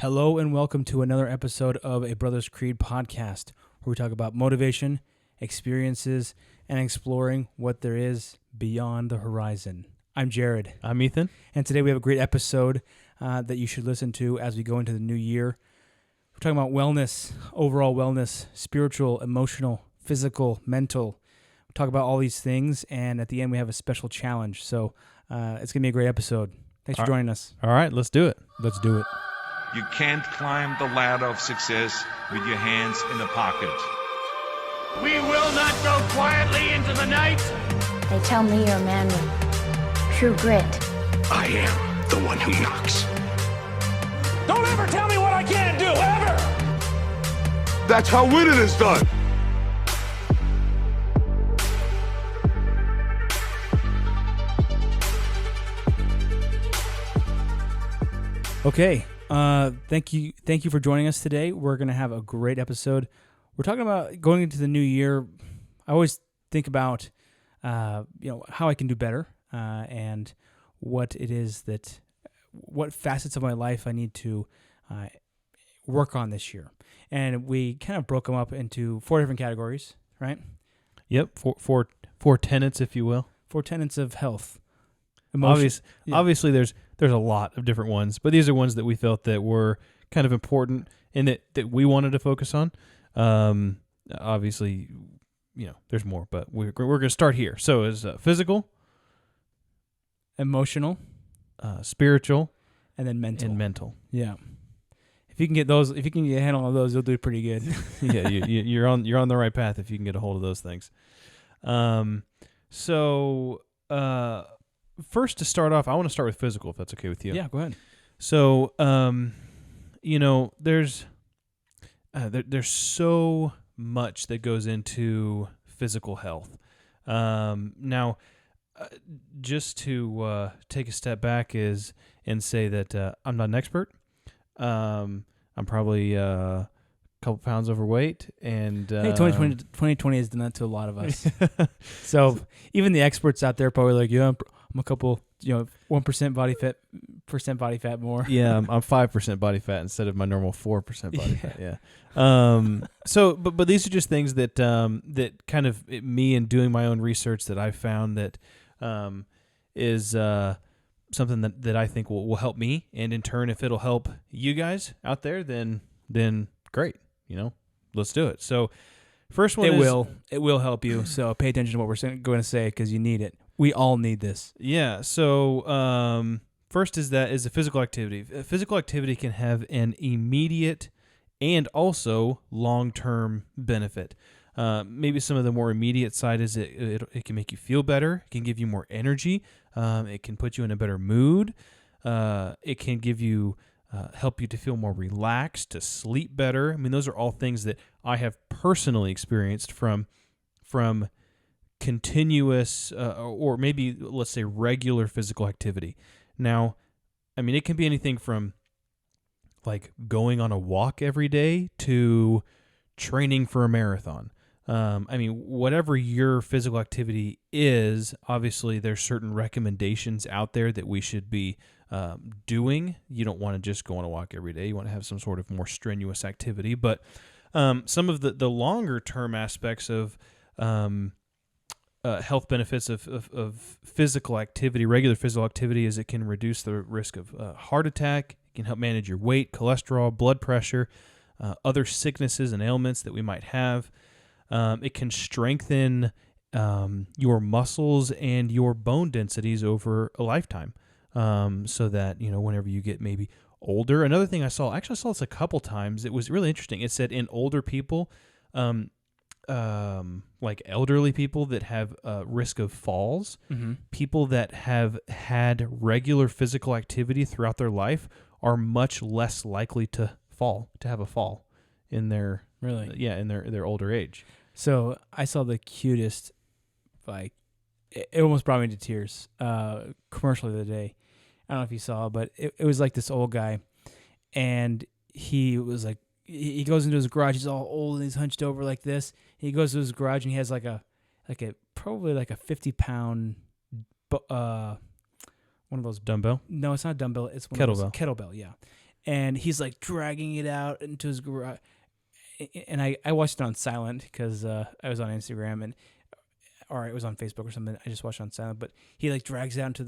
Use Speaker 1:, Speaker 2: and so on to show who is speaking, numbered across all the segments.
Speaker 1: Hello and welcome to another episode of a Brothers Creed podcast, where we talk about motivation, experiences, and exploring what there is beyond the horizon. I'm Jared.
Speaker 2: I'm Ethan.
Speaker 1: And today we have a great episode that you should listen to as we go into the new year. We're talking about wellness, overall wellness, spiritual, emotional, physical, mental. We talk about all these things, and at the end we have a special challenge. So it's going to be a great episode. Thanks for joining us.
Speaker 2: All right, let's do it.
Speaker 1: Let's do it.
Speaker 3: You can't climb the ladder of success with your hands in a pocket.
Speaker 4: We will not go quietly into the night.
Speaker 5: They tell me you're a man with true grit.
Speaker 6: I am the one who knocks.
Speaker 4: Don't ever tell me what I can't do, ever!
Speaker 6: That's how winning is done.
Speaker 1: Okay. Thank you for joining us today. We're going to have a great episode. We're talking about going into the new year. I always think about, how I can do better, and what it is what facets of my life I need to work on this year. And we kind of broke them up into 4 different categories, right?
Speaker 2: Yep, four tenets, if you will.
Speaker 1: 4 tenets of health.
Speaker 2: Obviously, there's a lot of different ones, but these are ones that we felt that were kind of important and that we wanted to focus on. Obviously, there's more, but we're going to start here. So it's physical,
Speaker 1: emotional,
Speaker 2: spiritual,
Speaker 1: and then mental. Yeah. If you can get a handle on those, you'll do pretty good.
Speaker 2: Yeah, you're on the right path if you can get a hold of those things. First, to start off, I want to start with physical, if that's okay with you.
Speaker 1: Yeah, go ahead.
Speaker 2: So, there's so much that goes into physical health. Now, just to take a step back and say that I'm not an expert. I'm probably a couple pounds overweight, and
Speaker 1: hey, 2020 has done that to a lot of us. So even the experts out there probably like, yeah, I'm a couple, 1% body fat more.
Speaker 2: Yeah, I'm 5% body fat instead of my normal 4% body fat. Yeah. So, but these are just things that that kind of me and doing my own research that I found that is something that I think will help me, and in turn, if it'll help you guys out there, then great. Let's do it. So, first one
Speaker 1: it will help you. So pay attention to what we're going to say, because you need it. We all need this.
Speaker 2: Yeah. So first is a physical activity. Physical activity can have an immediate and also long-term benefit. Maybe some of the more immediate side is it can make you feel better. It can give you more energy. It can put you in a better mood. It can give you help you to feel more relaxed, to sleep better. I mean, those are all things that I have personally experienced from continuous or maybe, let's say, regular physical activity. Now, I mean, it can be anything from like going on a walk every day to training for a marathon. I mean, whatever your physical activity is, obviously there's certain recommendations out there that we should be doing. You don't want to just go on a walk every day. You want to have some sort of more strenuous activity. But some of the longer term aspects of health benefits of physical activity, regular physical activity, is it can reduce the risk of heart attack. It can help manage your weight, cholesterol, blood pressure, other sicknesses and ailments that we might have. It can strengthen your muscles and your bone densities over a lifetime, so that, whenever you get maybe older. Another thing I saw this a couple times. It was really interesting. It said in older people, like elderly people that have risk of falls, people that have had regular physical activity throughout their life are much less likely to have a fall in their in their older age.
Speaker 1: So I saw the cutest, it almost brought me to tears, commercial the other day. I don't know if you saw, but it was like this old guy, and he was like, he goes into his garage. He's all old and he's hunched over like this. He goes to his garage and he has probably like a 50-pound, one of those
Speaker 2: dumbbell.
Speaker 1: No, it's not a dumbbell. It's one
Speaker 2: kettlebell.
Speaker 1: Of those, kettlebell, yeah. and he's like dragging it out into his garage. And I watched it on silent because I was on Instagram or it was on Facebook or something. I just watched it on silent, but he like drags it out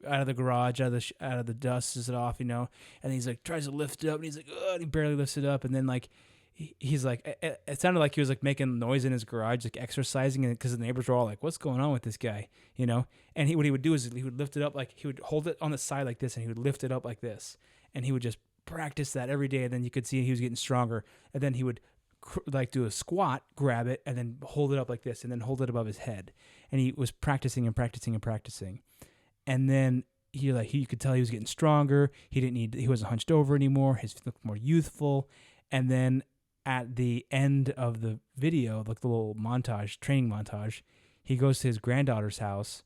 Speaker 1: out of the garage, out of the dust, is it off, and he's like tries to lift it up, and he's like, oh, and he barely lifts it up, and then like he's like, it sounded like he was like making noise in his garage, like exercising, and because the neighbors were all like, what's going on with this guy, and what he would do is he would lift it up, like he would hold it on the side like this, and he would lift it up like this, and he would just practice that every day, and then you could see he was getting stronger, and then he would like do a squat, grab it, and then hold it up like this, and then hold it above his head, and he was practicing and practicing and practicing, and then you could tell he was getting stronger. He wasn't hunched over anymore. He looked more youthful, and then at the end of the video, like the little training montage, he goes to his granddaughter's house,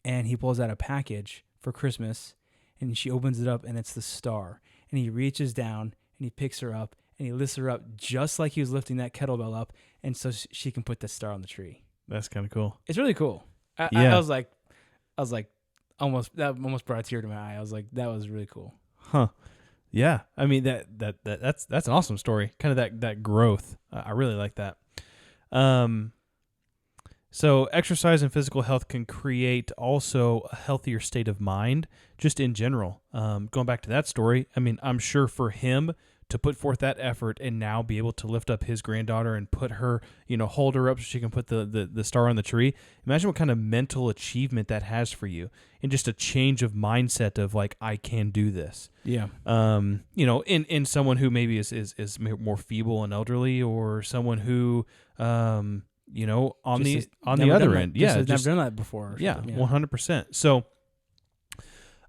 Speaker 1: and he pulls out a package for Christmas, and she opens it up, and it's the star, and he reaches down and he picks her up. And he lifts her up just like he was lifting that kettlebell up, and so she can put the star on the tree.
Speaker 2: That's kind of cool.
Speaker 1: It's really cool. I was like, that almost brought a tear to my eye. I was like, that was really cool.
Speaker 2: Huh? Yeah. I mean that's an awesome story. Kind of that growth. I really like that. So exercise and physical health can create also a healthier state of mind, just in general. Going back to that story, I mean, I'm sure for him to put forth that effort and now be able to lift up his granddaughter and put her, hold her up so she can put the star on the tree. Imagine what kind of mental achievement that has for you, and just a change of mindset of like, I can do this.
Speaker 1: Yeah.
Speaker 2: In someone who maybe is more feeble and elderly, or someone who, on the other end,
Speaker 1: never done that before.
Speaker 2: Yeah, 100%. So.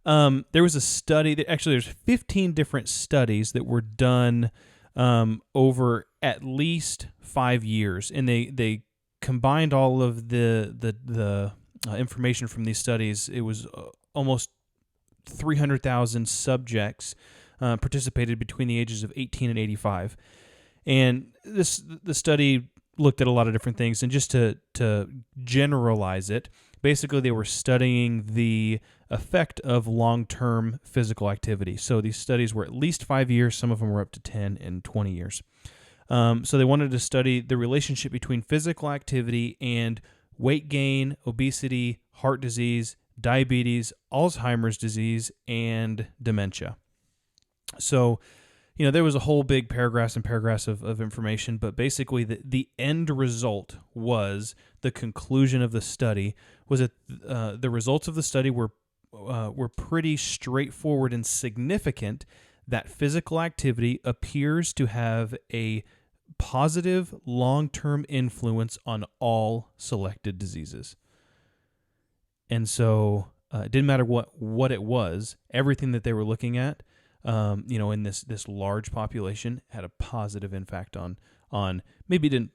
Speaker 2: There was a study that actually there's 15 different studies that were done over at least 5 years, and they combined all of the information from these studies. It was almost 300,000 subjects participated between the ages of 18 and 85, and the study looked at a lot of different things. And just to generalize it, basically they were studying the effect of long-term physical activity. So these studies were at least 5 years. Some of them were up to 10 and 20 years. So they wanted to study the relationship between physical activity and weight gain, obesity, heart disease, diabetes, Alzheimer's disease, and dementia. So, there was a whole big paragraphs and paragraphs of information, but basically the end result was, the conclusion of the study was that the results of the study were pretty straightforward and significant, that physical activity appears to have a positive long-term influence on all selected diseases. And so it didn't matter what it was, everything that they were looking at, in this large population had a positive impact on maybe didn't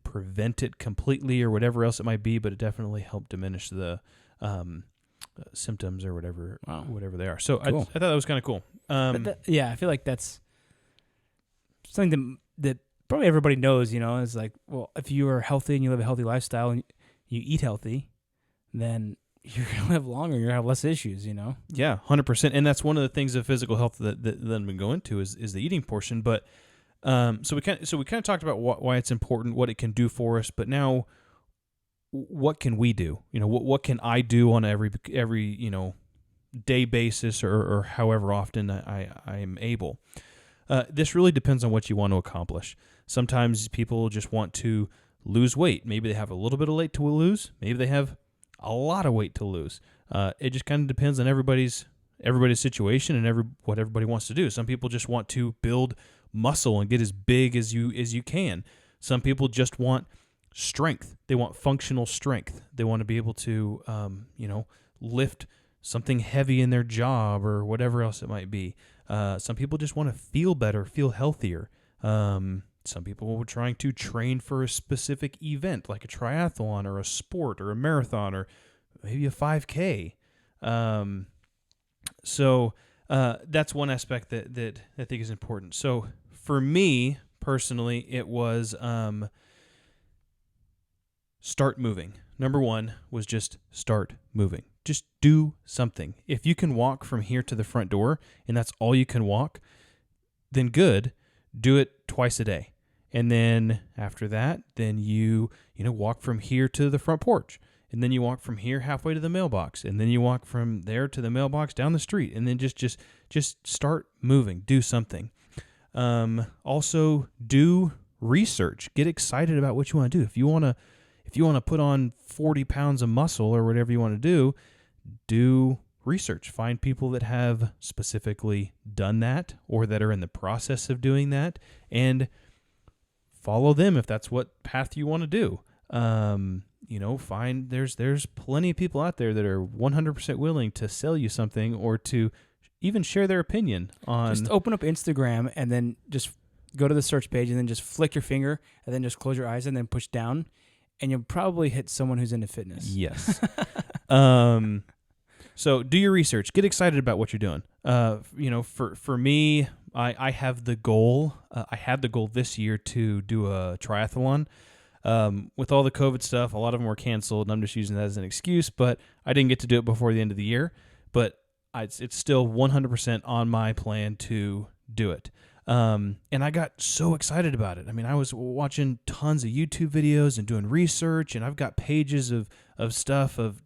Speaker 2: prevent it completely or whatever else it might be, but it definitely helped diminish the symptoms or whatever they are. So cool. I thought that was kind of cool.
Speaker 1: I feel like that's something that probably everybody knows, is like, well, if you are healthy and you live a healthy lifestyle and you eat healthy, then you're going to live longer, you're going to have less issues,
Speaker 2: Yeah, 100%. And that's one of the things of physical health that we go into is the eating portion. But so we kind of talked about why it's important, what it can do for us, but now what can we do? What can I do on every day basis or however often I am able? This really depends on what you want to accomplish. Sometimes people just want to lose weight. Maybe they have a little bit of weight to lose. Maybe they have a lot of weight to lose. It just kind of depends on everybody's situation and what everybody wants to do. Some people just want to build muscle and get as big as you can. Some people just want strength. They want functional strength. They want to be able to lift something heavy in their job or whatever else it might be. Some people just want to feel better, feel healthier. Some people were trying to train for a specific event, like a triathlon or a sport or a marathon or maybe a 5K. So that's one aspect that I think is important. So for me personally, it was start moving. Number one was just start moving. just do something. If you can walk from here to the front door and that's all you can walk, then good. Do it twice a day. And then after that, then you walk from here to the front porch. And then you walk from here halfway to the mailbox. And then you walk from there to the mailbox down the street. And then just start moving. Do something. Also, do research. Get excited about what you want to do. If you want to put on 40 pounds of muscle or whatever you want to do research. Find people that have specifically done that or that are in the process of doing that, and follow them if that's what path you want to do. Find there's plenty of people out there that are 100% willing to sell you something or to even share their opinion on.
Speaker 1: Just open up Instagram and then just go to the search page and then just flick your finger and then just close your eyes and then push down, and you'll probably hit someone who's into fitness.
Speaker 2: Yes. So do your research. Get excited about what you're doing. For me, I have the goal. I had the goal this year to do a triathlon. With all the COVID stuff, a lot of them were canceled, and I'm just using that as an excuse. But I didn't get to do it before the end of the year. But it's still 100% on my plan to do it. And I got so excited about it. I mean, I was watching tons of YouTube videos and doing research, and I've got pages of stuff of,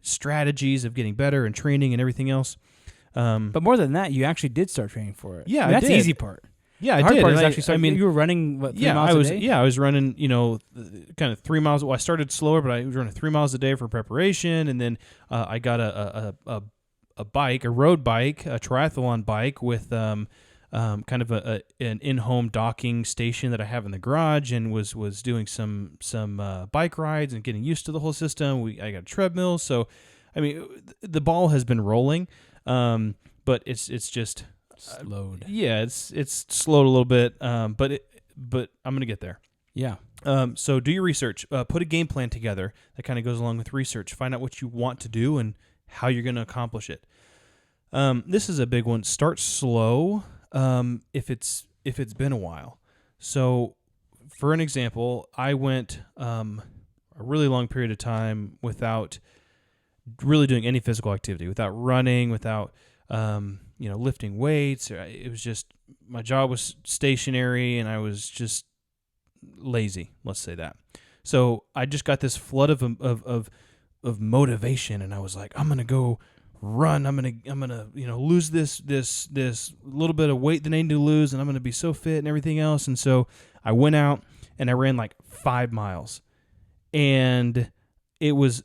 Speaker 2: strategies of getting better and training and everything else.
Speaker 1: But more than that, you actually did start training for it.
Speaker 2: Yeah,
Speaker 1: I mean, that's
Speaker 2: I
Speaker 1: the
Speaker 2: did.
Speaker 1: easy part.
Speaker 2: Yeah,
Speaker 1: The
Speaker 2: I
Speaker 1: hard
Speaker 2: did.
Speaker 1: part is
Speaker 2: And
Speaker 1: actually starting. You were running, 3 miles a day?
Speaker 2: Yeah, I was running, kind of 3 miles. Well, I started slower, but I was running 3 miles a day for preparation. And then I got a bike, a road bike, a triathlon bike with kind of an in-home docking station that I have in the garage, and was doing some bike rides and getting used to the whole system. I got a treadmill. So, I mean, the ball has been rolling, but it's just
Speaker 1: slowed.
Speaker 2: Yeah, it's slowed a little bit, but I'm gonna get there.
Speaker 1: Yeah.
Speaker 2: So do your research. Put a game plan together that kind of goes along with research. Find out what you want to do and how you're going to accomplish it. This is a big one. Start slow. If it's been a while. So, for an example, I went a really long period of time without really doing any physical activity, without running, without lifting weights. It was just, my job was stationary and I was just lazy, let's say that. So I just got this flood of motivation, and I was like, I'm gonna go run. I'm gonna lose this little bit of weight that I need to lose, and I'm gonna be so fit and everything else. And so I went out and I ran like 5 miles, and it was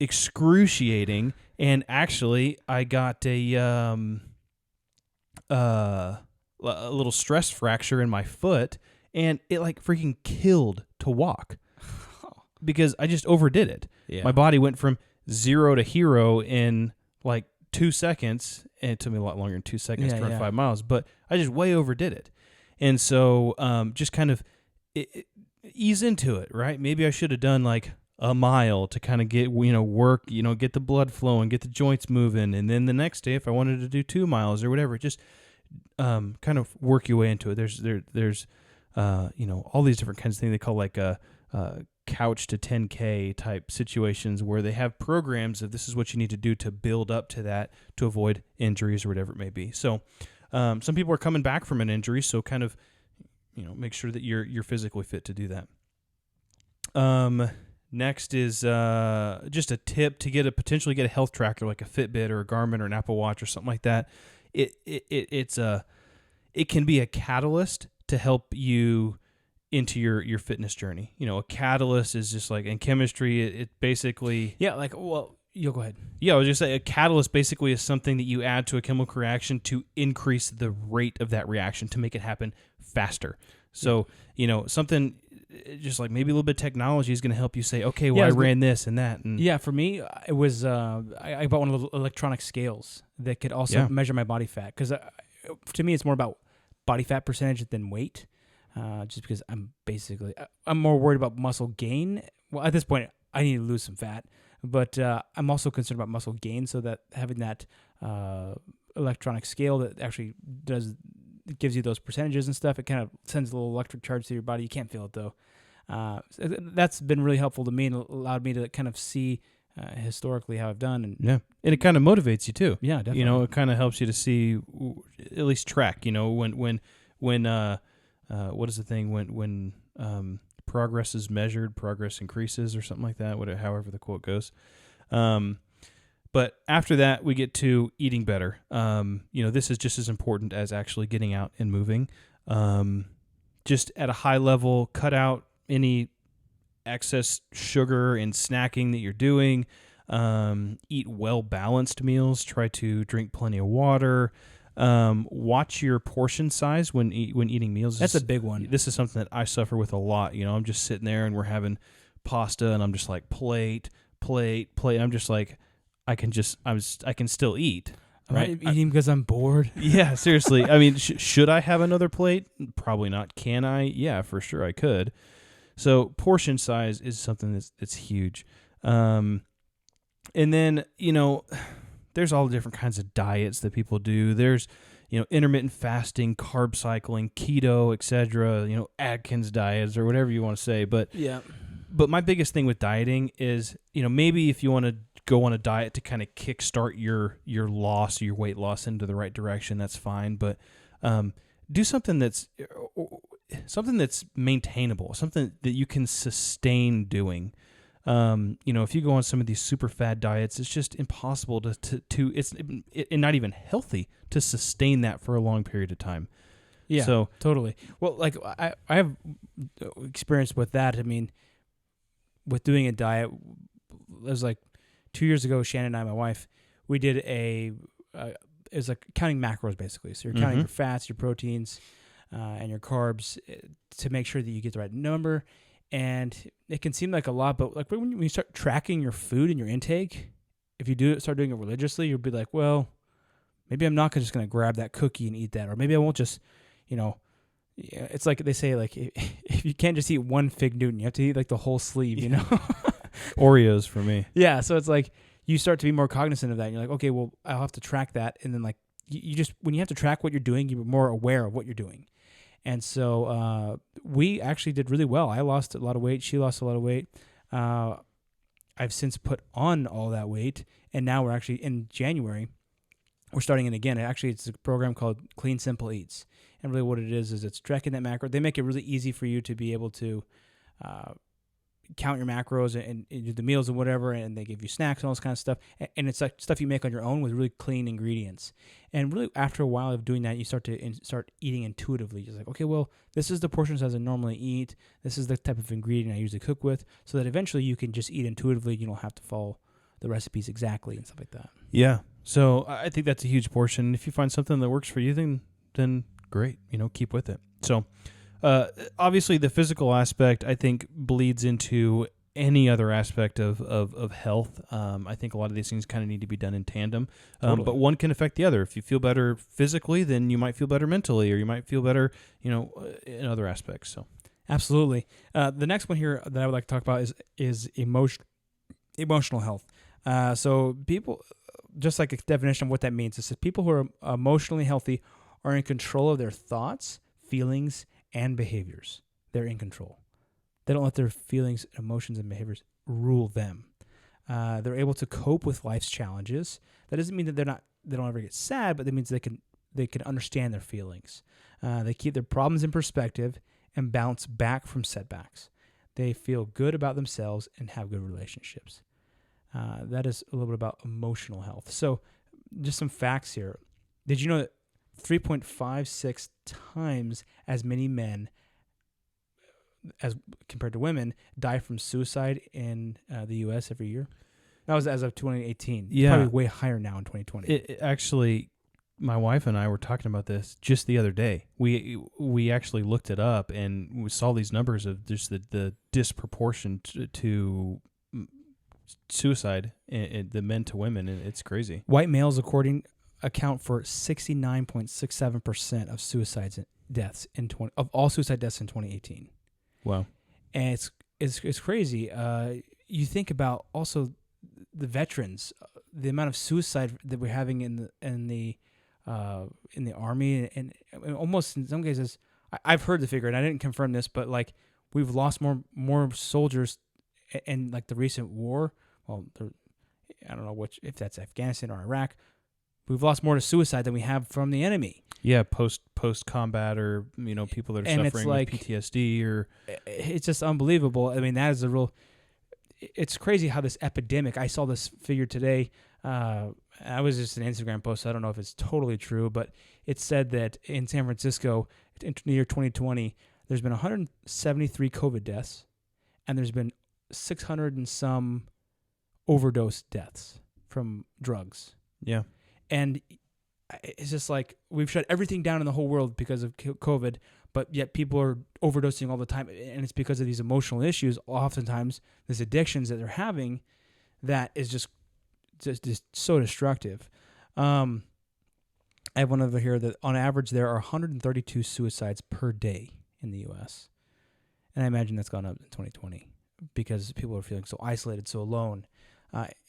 Speaker 2: excruciating. And actually, I got a little stress fracture in my foot, and it like freaking killed to walk because I just overdid it.
Speaker 1: Yeah.
Speaker 2: My body went from 0 to hero in like 2 seconds, and it took me a lot longer than 2 seconds to run 5 miles, but I just way overdid it. And so just kind of ease into it, right? Maybe I should have done like a mile to kind of get, work, get the blood flowing, get the joints moving. And then the next day, if I wanted to do 2 miles or whatever, just kind of work your way into it. There's all these different kinds of things they call like a couch to 10K type situations where they have programs of this is what you need to do to build up to that to avoid injuries or whatever it may be. So some people are coming back from an injury, so kind of, make sure that you're physically fit to do that. Next is just a tip to potentially get a health tracker like a Fitbit or a Garmin or an Apple Watch or something like that. It can be a catalyst to help you into your fitness journey. A catalyst is just like in chemistry, it basically...
Speaker 1: Yeah, like, well, you'll go ahead.
Speaker 2: Yeah, I was just saying a catalyst basically is something that you add to a chemical reaction to increase the rate of that reaction to make it happen faster. So, something just like maybe a little bit of technology is going to help you say, okay, well, I ran this and that. And
Speaker 1: yeah, for me, it was I bought one of the electronic scales that could also measure my body fat, because to me, it's more about body fat percentage than weight. Just because I'm more worried about muscle gain. Well, at this point, I need to lose some fat, but I'm also concerned about muscle gain, so that having that electronic scale that actually gives you those percentages and stuff, it kind of sends a little electric charge to your body. You can't feel it though. That's been really helpful to me and allowed me to kind of see historically how I've done. And
Speaker 2: Yeah, and it kind of motivates you too.
Speaker 1: yeah, definitely.
Speaker 2: You know, it kind of helps you to see, at least track. You know, when what is the thing when progress is measured, progress increases, or something like that. However the quote goes. But after that, we get to eating better. You know, this is just as important as actually getting out and moving. Just at a high level, cut out any excess sugar and snacking that you're doing. Eat well-balanced meals. Try to drink plenty of water. Watch your portion size when eating meals.
Speaker 1: That's a big one.
Speaker 2: This is something that I suffer with a lot. You know, I'm just sitting there and we're having pasta, and I'm just like plate. I'm just like, I can still eat. Right?
Speaker 1: I'm eating because I'm bored.
Speaker 2: Yeah, seriously. I mean, should I have another plate? Probably not. Can I? Yeah, for sure I could. So portion size is something that's huge. And then, you know, there's all different kinds of diets that people do. There's, you know, intermittent fasting, carb cycling, keto, etc. You know, Atkins diets or whatever you want to say. But my biggest thing with dieting is, you know, maybe if you want to go on a diet to kind of kickstart your loss, your weight loss into the right direction, that's fine. But do something that's maintainable, something that you can sustain doing. You know, if you go on some of these super fad diets, it's just impossible to it's not even healthy to sustain that for a long period of time.
Speaker 1: Yeah,
Speaker 2: so
Speaker 1: totally. Well, like I have experience with that. I mean, with doing a diet, it was like 2 years ago, Shannon and I, my wife, we did it was like counting macros basically. So you're counting your fats, your proteins, and your carbs to make sure that you get the right number. And it can seem like a lot, but like when you start tracking your food and your intake, if you start doing it religiously, you'll be like, well, maybe I'm not just going to grab that cookie and eat that, or maybe I won't just, you know, it's like they say, like if you can't just eat one fig Newton, you have to eat like the whole sleeve, you know.
Speaker 2: Oreos for me.
Speaker 1: Yeah, so it's like you start to be more cognizant of that. And you're like, okay, well, I'll have to track that, and then like you just when you have to track what you're doing, you're more aware of what you're doing. And so we actually did really well. I lost a lot of weight. She lost a lot of weight. I've since put on all that weight, and now we're actually in January. We're starting it again. Actually, it's a program called Clean Simple Eats, and really what it is it's tracking that macro. They make it really easy for you to be able to count your macros and do the meals and whatever, and they give you snacks and all this kind of stuff. And it's like stuff you make on your own with really clean ingredients. And really, after a while of doing that, you start eating intuitively. Just like, okay, well, this is the portion size I normally eat. This is the type of ingredient I usually cook with, so that eventually you can just eat intuitively. You don't have to follow the recipes exactly and stuff like that.
Speaker 2: Yeah. So I think that's a huge portion. If you find something that works for you, then great. You know, keep with it. So obviously the physical aspect, I think, bleeds into any other aspect of health. I think a lot of these things kind of need to be done in tandem,
Speaker 1: Totally.
Speaker 2: but one can affect the other. If you feel better physically, then you might feel better mentally, or you might feel better, you know, in other aspects. So
Speaker 1: absolutely. The next one here that I would like to talk about is emotional health. So people, just like a definition of what that means, it says people who are emotionally healthy are in control of their thoughts, feelings, and behaviors. They're in control. They don't let their feelings, emotions, and behaviors rule them. They're able to cope with life's challenges. That doesn't mean that they don't ever get sad, but that means they can understand their feelings. They keep their problems in perspective and bounce back from setbacks. They feel good about themselves and have good relationships. That is a little bit about emotional health. So just some facts here. Did you know that 3.56 times as many men as compared to women die from suicide in the U.S. every year? That was as of 2018.
Speaker 2: Yeah.
Speaker 1: Probably way higher now in 2020.
Speaker 2: it actually, my wife and I were talking about this just the other day. We actually looked it up, and we saw these numbers of just the disproportion to suicide, the men to women. It's crazy.
Speaker 1: White males account for 69.67% of suicides deaths of all suicide deaths in 2018.
Speaker 2: Wow.
Speaker 1: And it's crazy. You think about also the veterans, the amount of suicide that we're having in the army, and almost in some cases, I've heard the figure, and I didn't confirm this, but like we've lost more soldiers in like the recent war. Well, I don't know if that's Afghanistan or Iraq. We've lost more to suicide than we have from the enemy.
Speaker 2: Yeah, post combat, or people that are
Speaker 1: And it's
Speaker 2: suffering
Speaker 1: like-
Speaker 2: with PTSD, or
Speaker 1: It's just unbelievable. I mean, that is a real. It's crazy how this epidemic. I saw this figure today. I was just an Instagram post. So I don't know if it's totally true, but it said that in San Francisco, in the year 2020, there's been 173 COVID deaths, and there's been 600 and some overdose deaths from drugs.
Speaker 2: yeah.
Speaker 1: And it's just like we've shut everything down in the whole world because of COVID, but yet people are overdosing all the time. And it's because of these emotional issues, oftentimes, these addictions that they're having, that is just so destructive. I have one over here that on average there are 132 suicides per day in the U.S. And I imagine that's gone up in 2020 because people are feeling so isolated, so alone.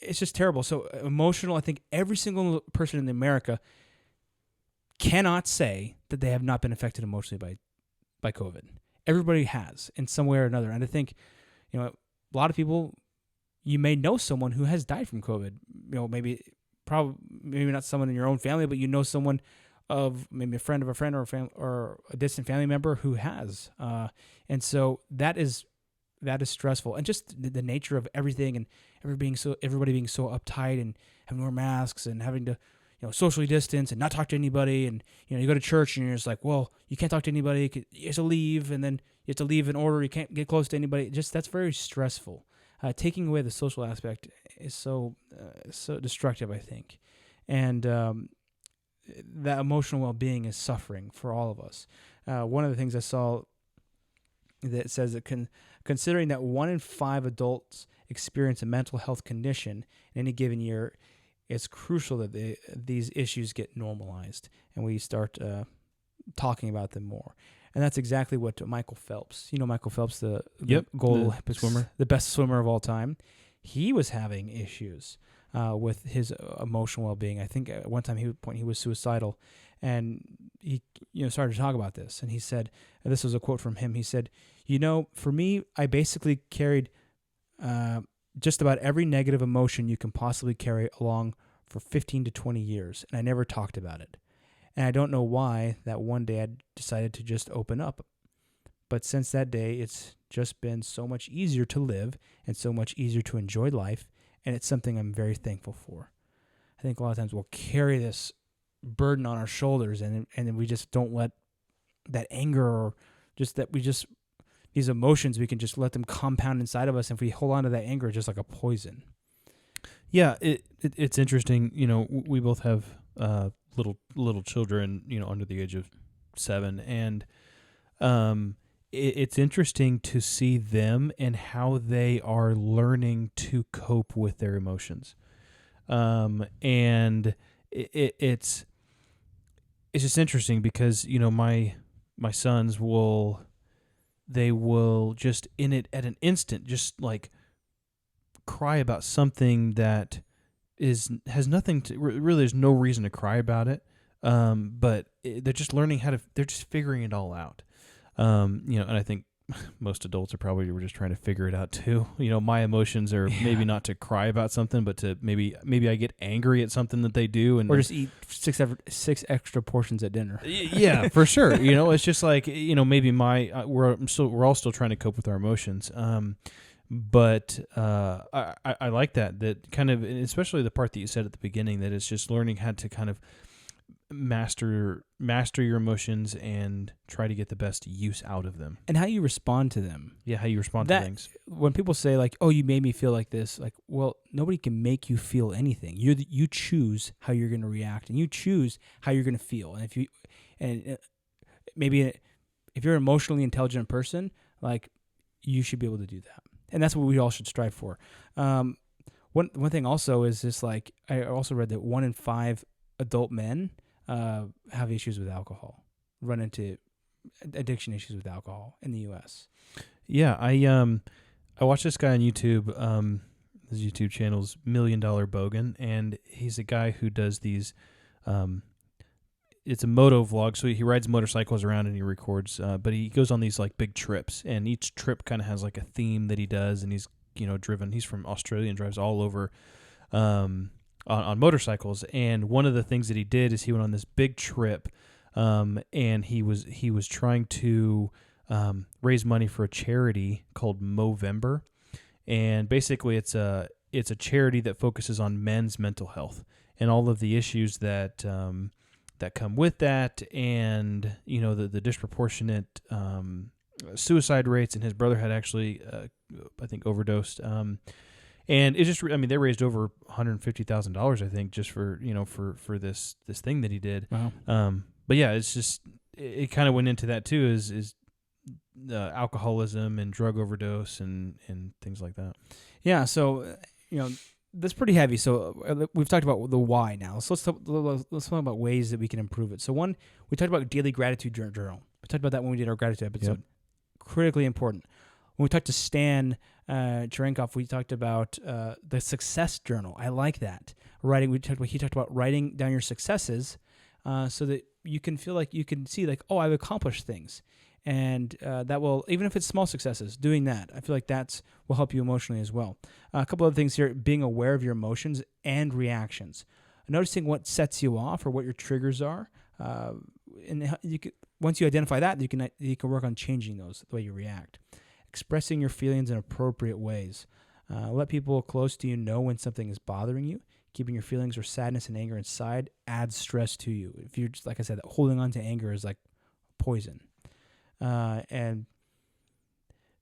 Speaker 1: It's just terrible. So emotional. I think every single person in America cannot say that they have not been affected emotionally by COVID. Everybody has in some way or another. And I think, a lot of people, you may know someone who has died from COVID. Maybe not someone in your own family, but someone of maybe a friend of a friend or a distant family member who has. And so that is stressful, and just the nature of everything, and everybody being so uptight and having to wear masks and having to socially distance and not talk to anybody, and you go to church and you're just like, well, you can't talk to anybody, you have to leave, and then you have to leave in order, you can't get close to anybody. That's very stressful. Taking away the social aspect is so destructive, I think, and that emotional well-being is suffering for all of us. One of the things I saw that says that considering that 1 in 5 adults experience a mental health condition in any given year, it's crucial that these issues get normalized and we start talking about them more. And that's exactly what Michael Phelps, Michael Phelps, the gold swimmer, the best swimmer of all time, he was having issues with his emotional well-being. I think at one time he was suicidal, and he started to talk about this, and he said, and this was a quote from him, he said, for me, I basically carried just about every negative emotion you can possibly carry along for 15 to 20 years, and I never talked about it. And I don't know why that one day I decided to just open up. But since that day, it's just been so much easier to live and so much easier to enjoy life, and it's something I'm very thankful for. I think a lot of times we'll carry this burden on our shoulders, and then we just don't let that anger, or just that these emotions, we can just let them compound inside of us. And if we hold on to that anger, it's just like a poison.
Speaker 2: Yeah, it's interesting. We both have little children, under the age of 7, and it's interesting to see them and how they are learning to cope with their emotions. And it's just interesting because my sons will just at an instant just like cry about something that has nothing to really. There's no reason to cry about it, but they're just learning they're just figuring it all out. And I think most adults are probably just trying to figure it out too. My emotions are maybe not to cry about something, but to maybe I get angry at something that they do, or
Speaker 1: just eat six extra portions at dinner.
Speaker 2: Yeah, for sure. It's just like maybe we're all still trying to cope with our emotions. But I like that kind of, especially the part that you said at the beginning, that it's just learning how to kind of master your emotions and try to get the best use out of them.
Speaker 1: And how you respond to them.
Speaker 2: Yeah, how you respond to things.
Speaker 1: When people say like, "Oh, you made me feel like this," like, well, nobody can make you feel anything. You choose how you're going to react, and you choose how you're going to feel. And maybe if you're an emotionally intelligent person, like, you should be able to do that. And that's what we all should strive for. One thing also is just like, I also read that 1 in 5 adult men have issues with alcohol, run into addiction issues with alcohol in the U.S.
Speaker 2: Yeah, I watched this guy on YouTube. His YouTube channel's $1 Million Bogan, and he's a guy who does these. It's a moto vlog, so he rides motorcycles around and he records. But he goes on these like big trips, and each trip kind of has like a theme that he does. And he's driven. He's from Australia and drives all over on motorcycles. And one of the things that he did is he went on this big trip, and he was trying to raise money for a charity called Movember, and basically it's a charity that focuses on men's mental health and all of the issues that that come with that, and the disproportionate suicide rates. And his brother had actually, I think, overdosed. And it just, they raised over $150,000, I think, just for for this thing that he did.
Speaker 1: Wow.
Speaker 2: But yeah, it's just it kind of went into that too, is alcoholism and drug overdose and things like that.
Speaker 1: Yeah. So that's pretty heavy. So we've talked about the why now. So let's talk about ways that we can improve it. So one, we talked about daily gratitude journal. We talked about that when we did our gratitude episode.
Speaker 2: Yep.
Speaker 1: Critically important. When we talked to Stan Cherenkov, we talked about the success journal. I like that. Writing. He talked about writing down your successes, so that you can feel like you can see like, oh, I've accomplished things, and that will, even if it's small successes, doing that, I feel like will help you emotionally as well. A couple other things here: being aware of your emotions and reactions, noticing what sets you off or what your triggers are, and once you identify that, you can work on changing those, the way you react. Expressing your feelings in appropriate ways. Let people close to you know when something is bothering you. Keeping your feelings or sadness and anger inside adds stress to you. If you're just, like I said, holding on to anger is like poison. And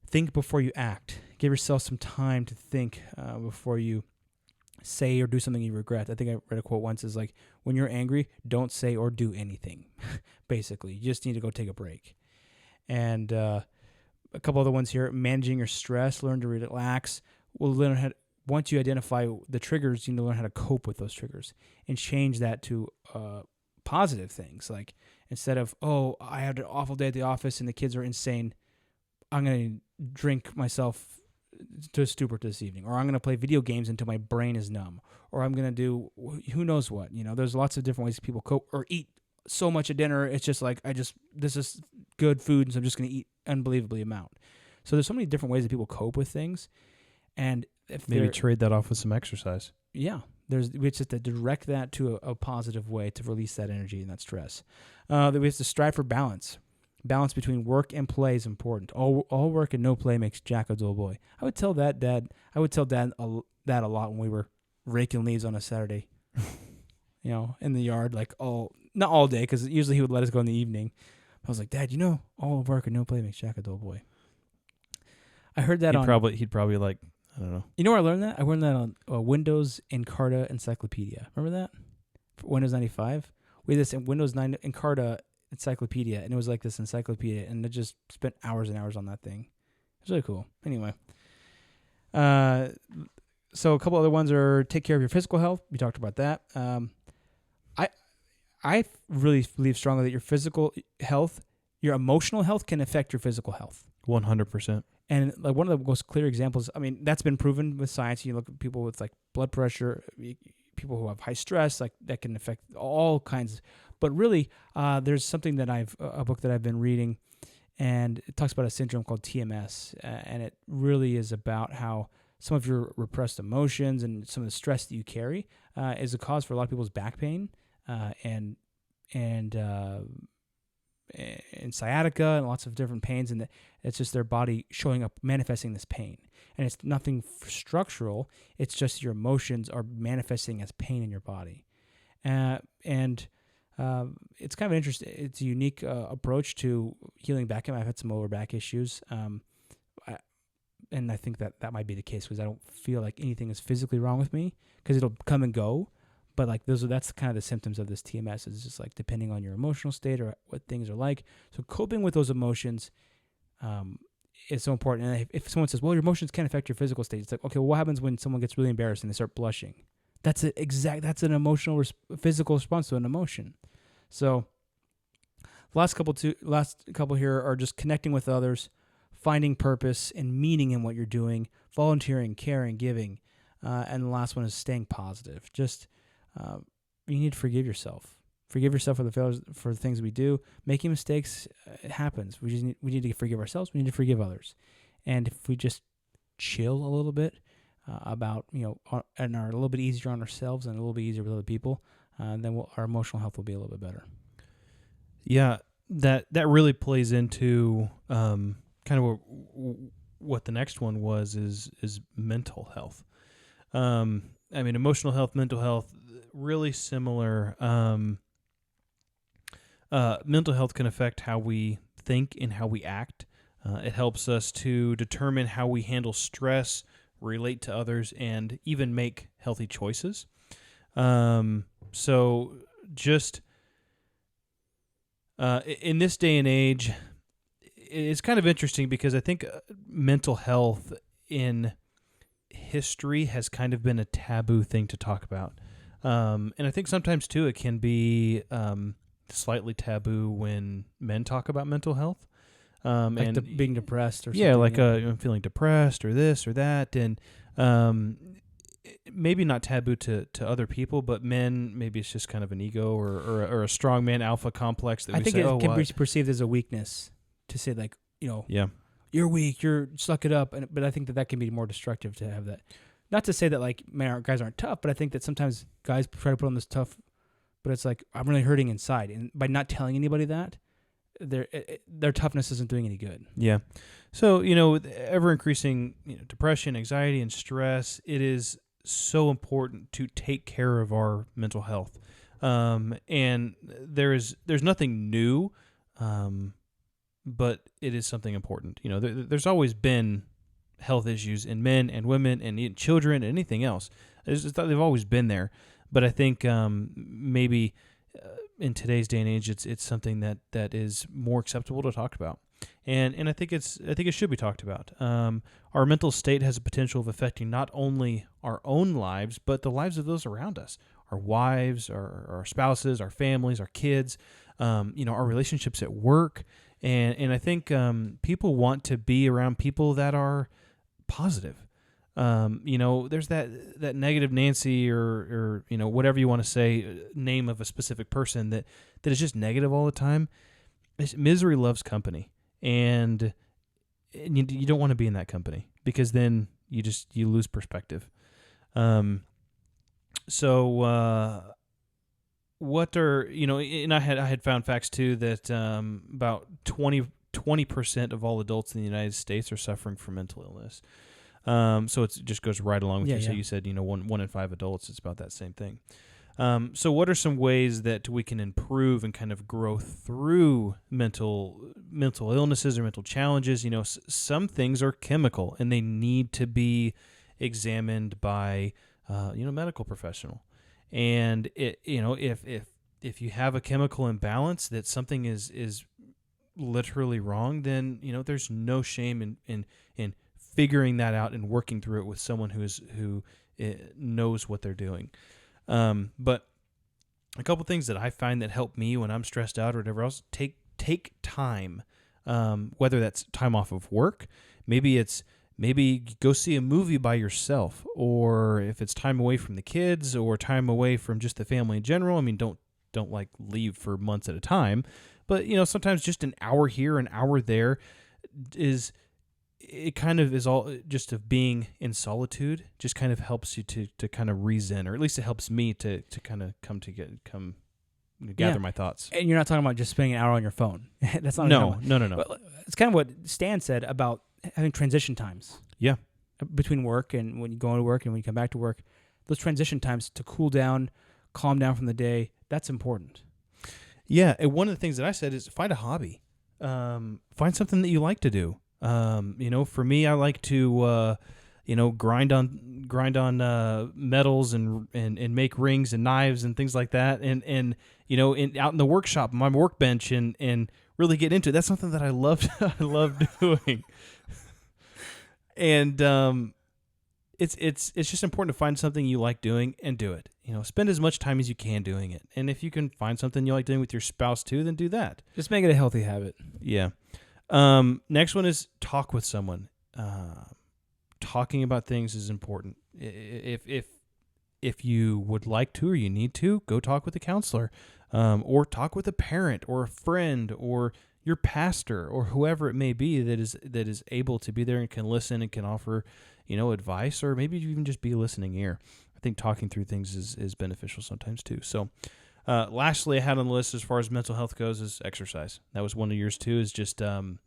Speaker 1: think before you act. Give yourself some time to think before you say or do something you regret. I think I read a quote once is like, when you're angry, don't say or do anything. Basically, you just need to go take a break. And a couple other ones here: managing your stress, learn to relax. Once you identify the triggers, you need to learn how to cope with those triggers and change that to positive things. Like, instead of, oh, I had an awful day at the office and the kids are insane, I'm going to drink myself to a stupor this evening, or I'm going to play video games until my brain is numb, or I'm going to do who knows what. There's lots of different ways people cope, or eat so much at dinner. It's just like, this is good food, and so I'm just going to eat unbelievably amount. So there's so many different ways that people cope with things. And if
Speaker 2: maybe trade that off with some exercise.
Speaker 1: Yeah. We just to direct that to a positive way to release that energy and that stress. That we have to strive for balance. Balance between work and play is important. All work and no play makes Jack a dull boy. I would tell Dad that a lot when we were raking leaves on a Saturday, in the yard, like not all day, because usually he would let us go in the evening. I was like, Dad, all work and no play makes Jack a dull boy. I heard that
Speaker 2: he'd probably like, I don't know.
Speaker 1: You know where I learned that? I learned that on Windows Encarta Encyclopedia. Remember that? For Windows 95? We had this Windows 9 Encarta Encyclopedia, and it was like this encyclopedia, and I just spent hours and hours on that thing. It was really cool. Anyway. So a couple other ones are take care of your physical health. We talked about that. I really believe strongly that your physical health, your emotional health can affect your physical health.
Speaker 2: 100%.
Speaker 1: And like one of the most clear examples, that's been proven with science. You look at people with like blood pressure, people who have high stress, like that can affect all kinds. But really, there's something that a book that I've been reading, and it talks about a syndrome called TMS, and it really is about how some of your repressed emotions and some of the stress that you carry is a cause for a lot of people's back pain and sciatica and lots of different pains, and it's just their body showing up, manifesting this pain. And it's nothing structural. It's just your emotions are manifesting as pain in your body. It's kind of interesting. It's a unique approach to healing back pain. I've had some lower back issues, and I think that might be the case because I don't feel like anything is physically wrong with me, because it'll come and go. But like that's kind of the symptoms of this TMS. Is just like depending on your emotional state or what things are like. So coping with those emotions is so important. And if someone says, "Well, your emotions can't affect your physical state," it's like, okay, well, what happens when someone gets really embarrassed and they start blushing? That's an emotional physical response to an emotion. So last couple here are just connecting with others, finding purpose and meaning in what you're doing, volunteering, caring, giving, and the last one is staying positive. Just you need to forgive yourself. Forgive yourself for the failures, for the things we do. Making mistakes, it happens. We need to forgive ourselves. We need to forgive others. And if we just chill a little bit, about, and are a little bit easier on ourselves and a little bit easier with other people, then our emotional health will be a little bit better.
Speaker 2: Yeah, that really plays into kind of what the next one is mental health. I mean, emotional health, mental health, really similar. Mental health can affect how we think and how we act. It helps us to determine how we handle stress, relate to others, and even make healthy choices. So just in this day and age, it's kind of interesting because I think mental health in history has kind of been a taboo thing to talk about. And I think sometimes, too, it can be slightly taboo when men talk about mental health.
Speaker 1: Like being depressed or something.
Speaker 2: Yeah, like I'm feeling depressed or this or that. And maybe not taboo to other people, but men, maybe it's just kind of an ego or a strong man alpha complex that
Speaker 1: I
Speaker 2: we
Speaker 1: think
Speaker 2: say,
Speaker 1: it can be perceived as a weakness to say, like,
Speaker 2: yeah.
Speaker 1: you're weak, you're suck it up. But I think that can be more destructive to have that. Not to say that like guys aren't tough, but I think that sometimes guys try to put on this tough, but it's like, I'm really hurting inside, and by not telling anybody that, their toughness isn't doing any good.
Speaker 2: Yeah. So with ever increasing depression, anxiety, and stress, it is so important to take care of our mental health. And there's nothing new. But it is something important. There's always been health issues in men and women and children and anything else. They've always been there. But I think maybe in today's day and age, it's something that is more acceptable to talk about. And I think it should be talked about. Our mental state has a potential of affecting not only our own lives, but the lives of those around us. Our wives, our spouses, our families, our kids, our relationships at work. And I think people want to be around people that are positive. There's that negative Nancy or whatever you want to say, name of a specific person that is just negative all the time. Misery loves company, and you don't want to be in that company because then you lose perspective. What are, and I had found facts too that about 20% of all adults in the United States are suffering from mental illness. So it just goes right along with you. So you said, 1 in 5 adults, it's about that same thing. So what are some ways that we can improve and kind of grow through mental illnesses or mental challenges? Some things are chemical and they need to be examined by, medical professional. And if you have a chemical imbalance that something is literally wrong, then there's no shame in figuring that out and working through it with someone who knows what they're doing. But a couple things that I find that help me when I'm stressed out or whatever else, take time, whether that's time off of work, maybe go see a movie by yourself, or if it's time away from the kids or time away from just the family in general. I mean, don't like leave for months at a time, but sometimes just an hour here, an hour there is all just of being in solitude just kind of helps you to kind of reason, or at least it helps me to kind of gather my thoughts.
Speaker 1: And you're not talking about just spending an hour on your phone. That's not
Speaker 2: no.
Speaker 1: But it's kind of what Stan said about having transition times.
Speaker 2: Yeah.
Speaker 1: Between work and when you go into work and when you come back to work, those transition times to cool down, calm down from the day, that's important.
Speaker 2: Yeah. And one of the things that I said is find a hobby. Find something that you like to do. For me, I like to, grind on metals and make rings and knives and things like that. And out in the workshop, my workbench and really get into it. That's something that I love doing. And it's just important to find something you like doing and do it. Spend as much time as you can doing it. And if you can find something you like doing with your spouse too, then do that.
Speaker 1: Just make it a healthy habit.
Speaker 2: Yeah. Next one is talk with someone. Talking about things is important. If you would like to or you need to, go talk with a counselor, or talk with a parent or a friend or your pastor or whoever it may be that is able to be there and can listen and can offer, advice, or maybe even just be a listening ear. I think talking through things is beneficial sometimes too. So, lastly, I had on the list as far as mental health goes is exercise. That was one of yours too. Is just they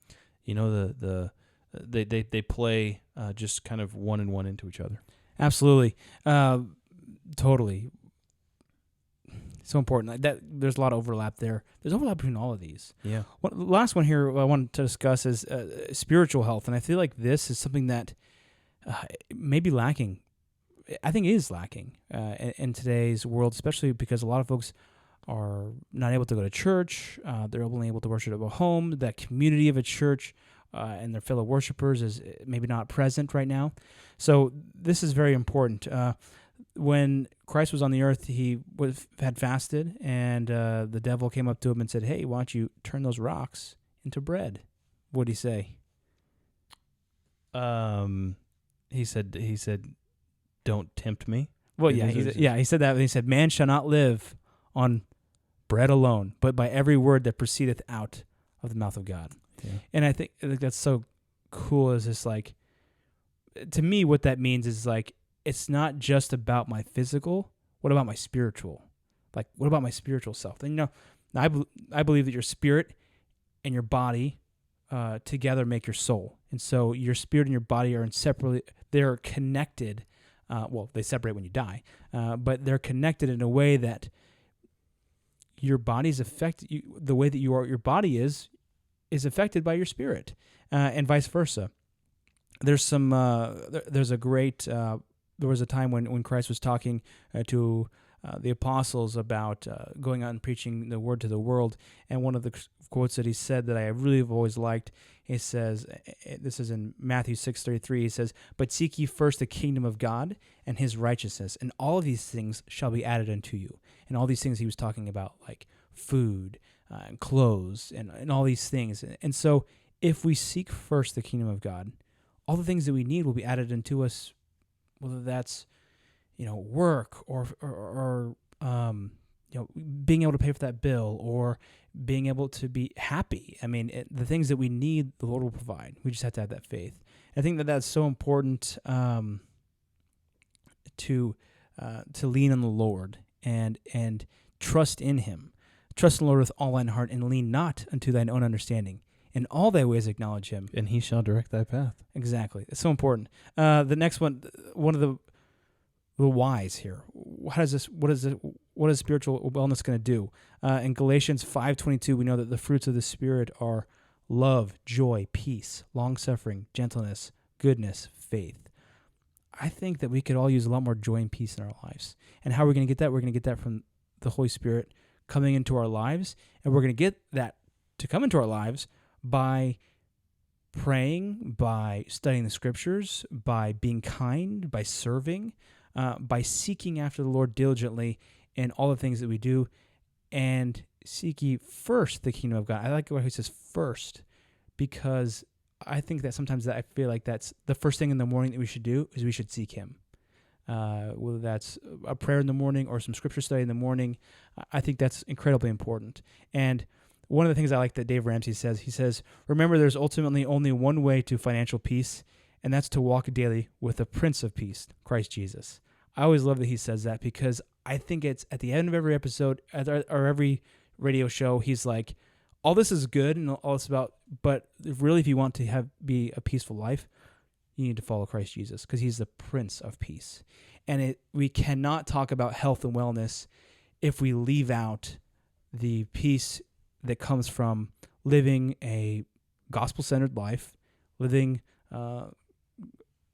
Speaker 2: play just kind of one and one into each other.
Speaker 1: Absolutely, totally. So important. That there's a lot of overlap there. There's overlap between all of these.
Speaker 2: Yeah.
Speaker 1: The last one here I wanted to discuss is spiritual health, and I feel like this is something that may be lacking. I think it is lacking in today's world, especially because a lot of folks are not able to go to church. They're only able to worship at home. That community of a church and their fellow worshipers is maybe not present right now. So this is very important. When Christ was on the earth, he had fasted, and the devil came up to him and said, "Hey, why don't you turn those rocks into bread?" What did he say?
Speaker 2: He said, "Don't tempt me."
Speaker 1: Well, yeah, he said that. And he said, "Man shall not live on bread alone, but by every word that proceedeth out of the mouth of God."
Speaker 2: Yeah.
Speaker 1: And I think that's so cool. Is just like, to me, what that means is like, it's not just about my physical. What about my spiritual? Like, what about my spiritual self? And I believe that your spirit and your body together make your soul, and so your spirit and your body are inseparably. They're connected. Well, they separate when you die, but they're connected in a way that your body's affected. The way that your body is affected by your spirit, and vice versa. There's some. There's a great. There was a time when Christ was talking to the apostles about going out and preaching the word to the world, and one of the quotes that he said that I really have always liked, he says, this is in Matthew 6:33, he says, "But seek ye first the kingdom of God and his righteousness, and all of these things shall be added unto you." And all these things he was talking about, like food and clothes and all these things. And so if we seek first the kingdom of God, all the things that we need will be added unto us, whether that's, work or being able to pay for that bill or being able to be happy. I mean, the things that we need, the Lord will provide. We just have to have that faith. I think that that's so important to lean on the Lord and trust in Him. Trust in the Lord with all thine heart, and lean not unto thine own understanding. In all thy ways acknowledge Him,
Speaker 2: and He shall direct thy path.
Speaker 1: Exactly. It's so important. The next one of the whys here. What is spiritual wellness going to do? In Galatians 5:22, we know that the fruits of the Spirit are love, joy, peace, long-suffering, gentleness, goodness, faith. I think that we could all use a lot more joy and peace in our lives. And how are we going to get that? We're going to get that from the Holy Spirit coming into our lives, and we're going to get that to come into our lives by praying, by studying the Scriptures, by being kind, by serving, by seeking after the Lord diligently in all the things that we do, and seek ye first the kingdom of God. I like what he says first, because I think that sometimes I feel like that's the first thing in the morning that we should do is we should seek Him. Whether that's a prayer in the morning or some Scripture study in the morning, I think that's incredibly important. And one of the things I like that Dave Ramsey says, he says, "Remember, there's ultimately only one way to financial peace, and that's to walk daily with the Prince of Peace, Christ Jesus." I always love that he says that, because I think it's at the end of every episode or every radio show, he's like, all this is good and all this about, but really if you want to be a peaceful life, you need to follow Christ Jesus, because He's the Prince of Peace. And we cannot talk about health and wellness if we leave out the peace that comes from living a gospel-centered life, living by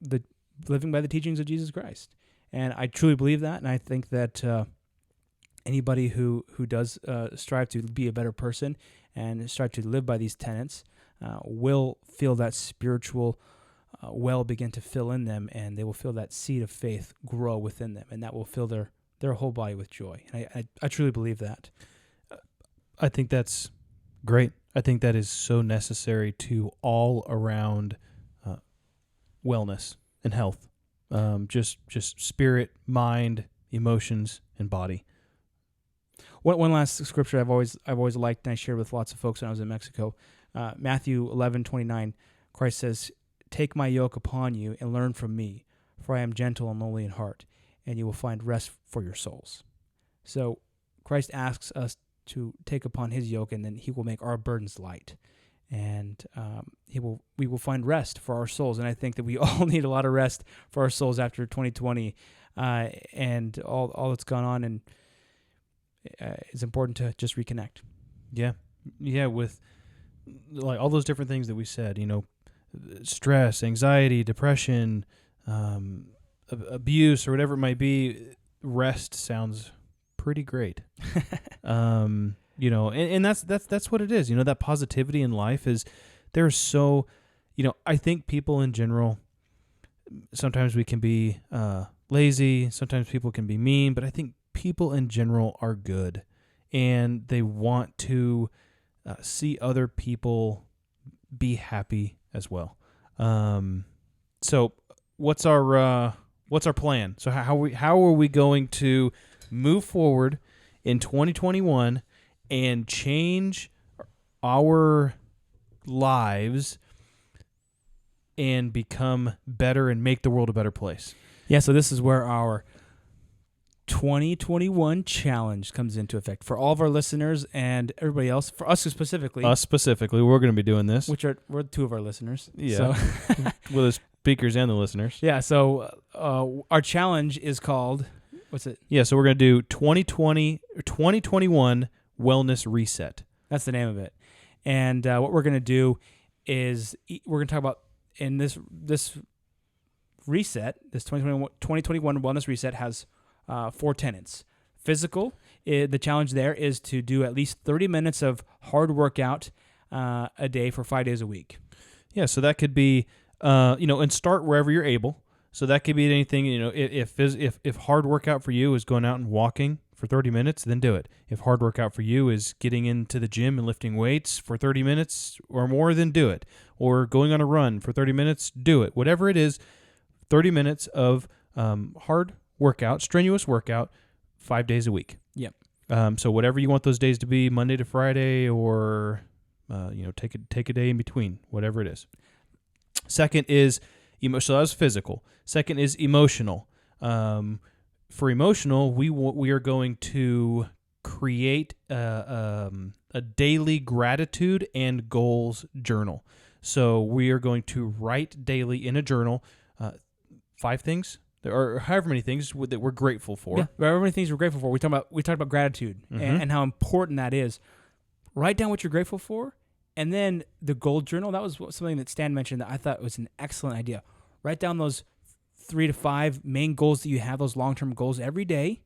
Speaker 1: the teachings of Jesus Christ. And I truly believe that, and I think that anybody who does strive to be a better person and strive to live by these tenets will feel that spiritual well begin to fill in them, and they will feel that seed of faith grow within them, and that will fill their whole body with joy. And I truly believe that.
Speaker 2: I think that's great. I think that is so necessary to all around wellness and health. Just spirit, mind, emotions, and body.
Speaker 1: One last scripture I've always liked and I shared with lots of folks when I was in Mexico. Matthew 11:29, Christ says, "Take my yoke upon you and learn from me, for I am gentle and lowly in heart, and you will find rest for your souls." So Christ asks us to take upon his yoke, and then he will make our burdens light, and we will find rest for our souls. And I think that we all need a lot of rest for our souls after 2020 and all that's gone on, and it's important to just reconnect.
Speaker 2: Yeah, with like all those different things that we said, stress, anxiety, depression, abuse, or whatever it might be, rest sounds pretty great. And that's what it is. That positivity in life is there's so, I think people in general, sometimes we can be lazy, sometimes people can be mean, but I think people in general are good, and they want to see other people be happy as well. So what's our plan? So how are we going to move forward in 2021 and change our lives and become better and make the world a better place?
Speaker 1: Yeah, so this is where our 2021 challenge comes into effect for all of our listeners and everybody else. For us specifically,
Speaker 2: we're going to be doing this.
Speaker 1: We're two of our listeners.
Speaker 2: Yeah,
Speaker 1: So.
Speaker 2: Well, the speakers and the listeners.
Speaker 1: Yeah, so our challenge is called, what's it?
Speaker 2: Yeah, so we're going to do 2021 Wellness Reset.
Speaker 1: That's the name of it. And what we're going to do is we're going to talk about in this reset, this 2021 Wellness Reset has 4 tenets. Physical, the challenge there is to do at least 30 minutes of hard workout a day for 5 days a week.
Speaker 2: Yeah, so that could be, and start wherever you're able. So that could be anything, if hard workout for you is going out and walking for 30 minutes, then do it. If hard workout for you is getting into the gym and lifting weights for 30 minutes or more, then do it. Or going on a run for 30 minutes, do it. Whatever it is, 30 minutes of hard workout, strenuous workout, 5 days a week.
Speaker 1: Yep.
Speaker 2: So whatever you want those days to be, Monday to Friday, or take a day in between, whatever it is. Second is so that's physical. Second is emotional. For emotional, we are going to create a daily gratitude and goals journal. So we are going to write daily in a journal 5 things, or however many things that we're grateful for.
Speaker 1: Yeah, however many things we're grateful for. We talked about gratitude and how important that is. Write down what you're grateful for, and then the goal journal. That was something that Stan mentioned that I thought was an excellent idea. Write down those 3 to 5 main goals that you have, those long-term goals every day,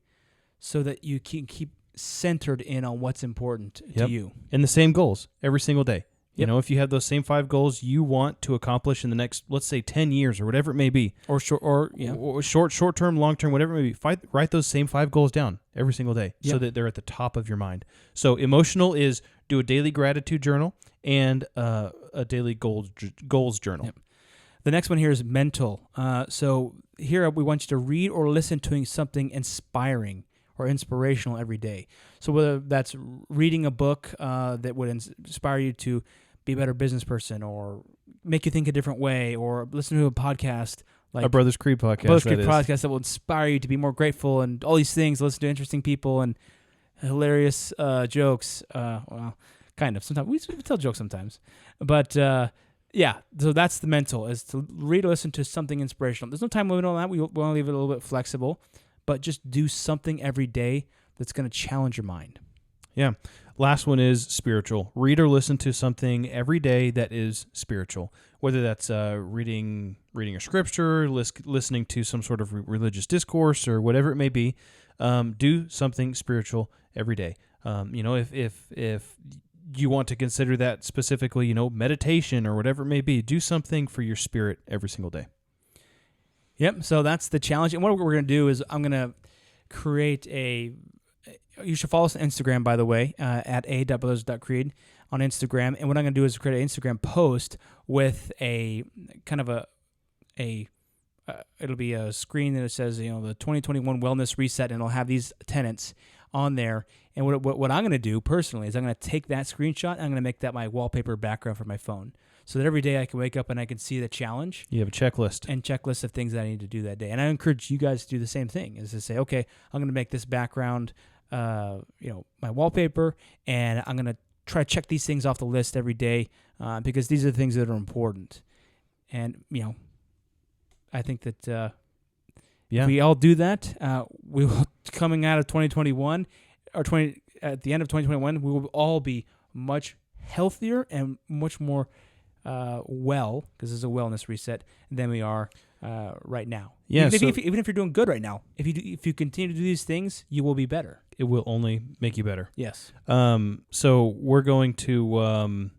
Speaker 1: so that you can keep centered in on what's important to you.
Speaker 2: And the same goals every single day.
Speaker 1: Yep.
Speaker 2: If you have those same 5 goals you want to accomplish in the next, let's say, 10 years or whatever it may be,
Speaker 1: or
Speaker 2: short-term, long-term, whatever it may be, write those same 5 goals down every single day so that they're at the top of your mind. So emotional is do a daily gratitude journal and a daily goals journal.
Speaker 1: Yep. The next one here is mental. So here we want you to read or listen to something inspiring or inspirational every day. So whether that's reading a book that would inspire you to be a better business person, or make you think a different way, or listen to a podcast like
Speaker 2: a Brothers Creed podcast.
Speaker 1: Podcast that will inspire you to be more grateful and all these things. Listen to interesting people and hilarious jokes. Well, kind of. Sometimes we tell jokes sometimes, but yeah. So that's the mental, is to read or listen to something inspirational. There's no time limit on that. We want to leave it a little bit flexible, but just do something every day that's going to challenge your mind.
Speaker 2: Yeah. Last one is spiritual. Read or listen to something every day that is spiritual, whether that's reading a scripture, listening to some sort of religious discourse, or whatever it may be. Do something spiritual every day. If you want to consider that specifically, meditation or whatever it may be, do something for your spirit every single day.
Speaker 1: Yep. So that's the challenge. And what we're going to do is I'm going to create you should follow us on Instagram, by the way, at a.brothers.creed on Instagram. And what I'm going to do is create an Instagram post with a kind of it'll be a screen that says, the 2021 Wellness Reset, and it'll have these tenets on there. And what I'm going to do personally is I'm going to take that screenshot and I'm going to make that my wallpaper background for my phone, so that every day I can wake up and I can see the challenge.
Speaker 2: You have a checklist.
Speaker 1: And checklist of things that I need to do that day. And I encourage you guys to do the same thing, is to say, okay, I'm going to make this background, my wallpaper, and I'm going to try to check these things off the list every day, because these are the things that are important. And, I think that if we all do that, we will, coming out of 2021, at the end of 2021, we will all be much healthier and much more well, because this is a wellness reset, than we are right now.
Speaker 2: Yeah,
Speaker 1: even if you're doing good right now, if you continue to do these things, you will be better.
Speaker 2: It will only make you better.
Speaker 1: Yes.
Speaker 2: So we're going to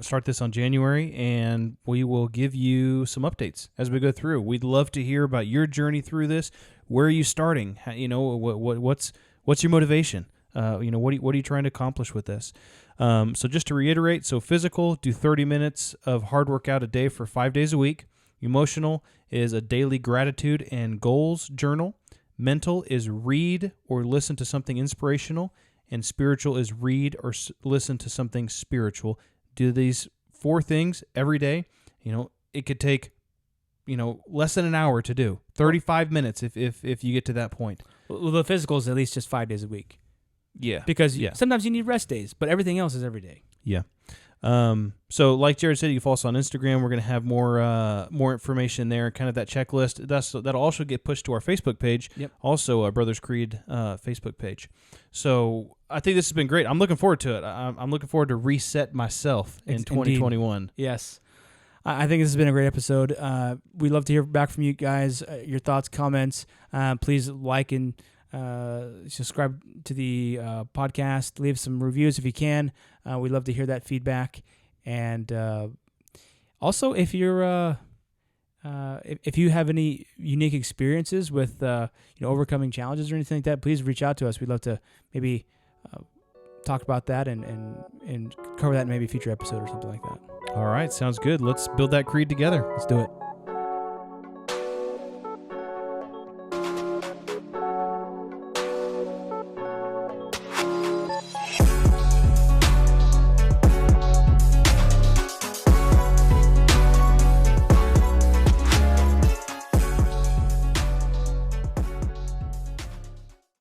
Speaker 2: start this on January, and we will give you some updates as we go through. We'd love to hear about your journey through this. Where are you starting? What's your motivation? What are you trying to accomplish with this? So just to reiterate, so physical, do 30 minutes of hard workout a day for 5 days a week. Emotional is a daily gratitude and goals journal. Mental is read or listen to something inspirational. And spiritual is read or listen to something spiritual. Do these 4 things every day. It could take, less than an hour to do. 35 minutes if you get to that point.
Speaker 1: Well, the physical is at least just 5 days a week.
Speaker 2: Yeah.
Speaker 1: Because sometimes you need rest days, but everything else is every day.
Speaker 2: Yeah. So like Jared said, you can follow us on Instagram. We're going to have more information there, kind of that checklist. That'll also get pushed to our Facebook page.
Speaker 1: Yep.
Speaker 2: Also, Brothers Creed Facebook page. So I think this has been great. I'm looking forward to it. I'm looking forward to reset myself in 2021.
Speaker 1: Indeed. Yes. I think this has been a great episode. We'd love to hear back from you guys, your thoughts, comments. Please like and subscribe to the podcast. Leave some reviews if you can. We'd love to hear that feedback. And also, if you're if you have any unique experiences with overcoming challenges or anything like that, please reach out to us. We'd love to maybe talk about that and cover that in maybe a future episode or something like that.
Speaker 2: All right, sounds good. Let's build that creed together.
Speaker 1: Let's do it.